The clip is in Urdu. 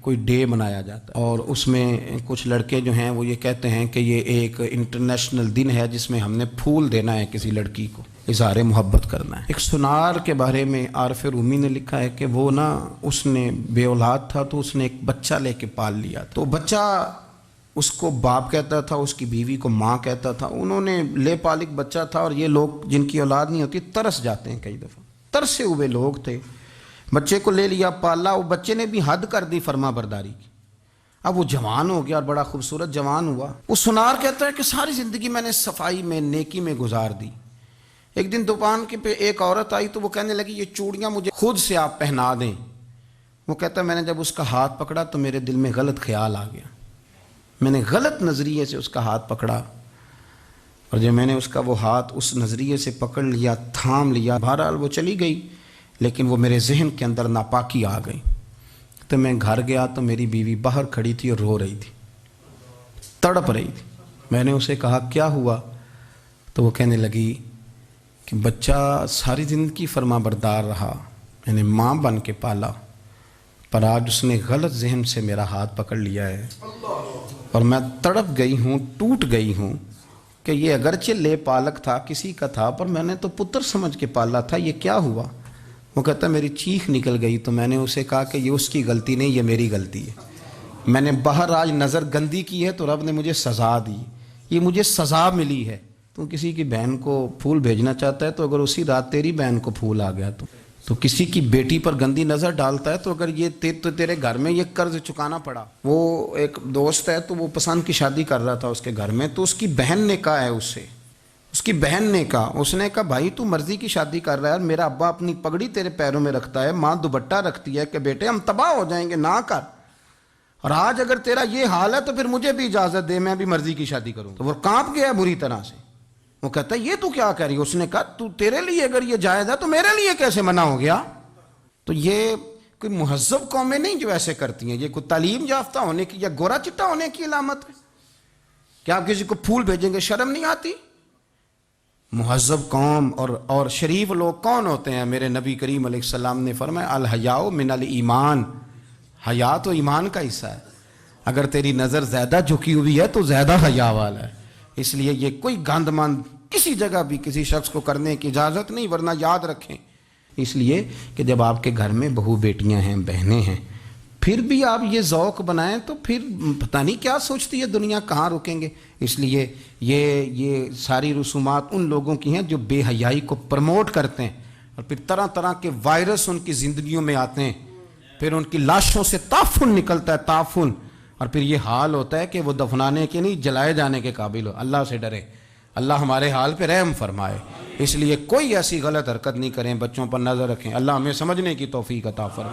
کوئی ڈے منایا جاتا ہے، اور اس میں کچھ لڑکے جو ہیں وہ یہ کہتے ہیں کہ یہ ایک انٹرنیشنل دن ہے جس میں ہم نے پھول دینا ہے کسی لڑکی کو، اظہار محبت کرنا ہے۔ ایک سنار کے بارے میں عارف رومی نے لکھا ہے کہ وہ اس نے بے اولاد تھا تو اس نے ایک بچہ لے کے پال لیا، تو بچہ اس کو باپ کہتا تھا، اس کی بیوی کو ماں کہتا تھا۔ انہوں نے لے پالک بچہ تھا، اور یہ لوگ جن کی اولاد نہیں ہوتی ترس جاتے ہیں، کئی دفعہ ترسے ہوئے لوگ تھے، بچے کو لے لیا پالا، وہ بچے نے بھی حد کر دی فرما برداری کی۔ اب وہ جوان ہو گیا اور بڑا خوبصورت جوان ہوا۔ وہ سنار کہتا ہے کہ ساری زندگی میں نے صفائی میں نیکی میں گزار دی۔ ایک دن دکان کے پہ ایک عورت آئی تو وہ کہنے لگی یہ چوڑیاں مجھے خود سے آپ پہنا دیں۔ وہ کہتا ہے میں نے جب اس کا ہاتھ پکڑا تو میرے دل میں غلط خیال آ گیا، میں نے غلط نظریے سے اس کا ہاتھ پکڑا، اور جب میں نے اس کا وہ ہاتھ اس نظریے سے پکڑ لیا، تھام لیا، بہرحال وہ چلی گئی، لیکن وہ میرے ذہن کے اندر ناپاکی آ گئی۔ تو میں گھر گیا تو میری بیوی باہر کھڑی تھی اور رو رہی تھی، تڑپ رہی تھی۔ میں نے اسے کہا کیا ہوا؟ تو وہ کہنے لگی کہ بچہ ساری زندگی فرما بردار رہا، میں نے ماں بن کے پالا، پر آج اس نے غلط ذہن سے میرا ہاتھ پکڑ لیا ہے، اور میں تڑپ گئی ہوں، ٹوٹ گئی ہوں کہ یہ اگرچہ لے پالک تھا، کسی کا تھا، پر میں نے تو پتر سمجھ کے پالا تھا، یہ کیا ہوا؟ وہ کہتا میری چیخ نکل گئی، تو میں نے اسے کہا کہ یہ اس کی غلطی نہیں، یہ میری غلطی ہے۔ میں نے باہر آج نظر گندی کی ہے تو رب نے مجھے سزا دی، یہ مجھے سزا ملی ہے۔ تو کسی کی بہن کو پھول بھیجنا چاہتا ہے تو اگر اسی رات تیری بہن کو پھول آ گیا تو کسی کی بیٹی پر گندی نظر ڈالتا ہے تو اگر یہ تیرے گھر میں یہ قرض چکانا پڑا۔ وہ ایک دوست ہے تو وہ پسند کی شادی کر رہا تھا اس کے گھر میں، تو اس کی بہن نے کہا ہے اس کی بہن نے کہا، اس نے کہا بھائی تو مرضی کی شادی کر رہا ہے، میرا ابا اپنی پگڑی تیرے پیروں میں رکھتا ہے، ماں دوپٹہ رکھتی ہے کہ بیٹے ہم تباہ ہو جائیں گے، نہ کر، اور آج اگر تیرا یہ حال ہے تو پھر مجھے بھی اجازت دے، میں بھی مرضی کی شادی کروں۔ تو وہ کانپ گیا بری طرح سے۔ وہ کہتا ہے یہ تو کیا کہہ رہی ہے؟ اس نے کہا تو تیرے لیے اگر یہ جائز ہے تو میرے لیے کیسے منع ہو گیا؟ تو یہ کوئی مہذب قومیں نہیں جو ایسے کرتی ہیں، یہ کوئی تعلیم یافتہ ہونے کی یا گورا چٹا ہونے کی علامت ہے کہ آپ کسی کو پھول بھیجیں گے؟ شرم نہیں آتی؟ مہذب قوم اور شریف لوگ کون ہوتے ہیں؟ میرے نبی کریم علیہ السلام نے فرمایا الحیاء من الایمان، حیا تو ایمان کا حصہ ہے۔ اگر تیری نظر زیادہ جھکی ہوئی ہے تو زیادہ حیا والا ہے، اس لیے یہ کوئی گند مند کسی جگہ بھی کسی شخص کو کرنے کی اجازت نہیں، ورنہ یاد رکھیں اس لیے کہ جب آپ کے گھر میں بہو بیٹیاں ہیں، بہنیں ہیں، پھر بھی آپ یہ ذوق بنائیں تو پھر پتہ نہیں کیا سوچتی ہے دنیا، کہاں رکیں گے۔ اس لیے یہ ساری رسومات ان لوگوں کی ہیں جو بے حیائی کو پروموٹ کرتے ہیں، اور پھر طرح طرح کے وائرس ان کی زندگیوں میں آتے ہیں، پھر ان کی لاشوں سے تعفن نکلتا ہے، تعفن، اور پھر یہ حال ہوتا ہے کہ وہ دفنانے کے نہیں جلائے جانے کے قابل ہو۔ اللہ سے ڈرے، اللہ ہمارے حال پہ رحم فرمائے۔ اس لیے کوئی ایسی غلط حرکت نہیں کریں، بچوں پر نظر رکھیں۔ اللہ ہمیں سمجھنے کی توفیق عطا فرمائے۔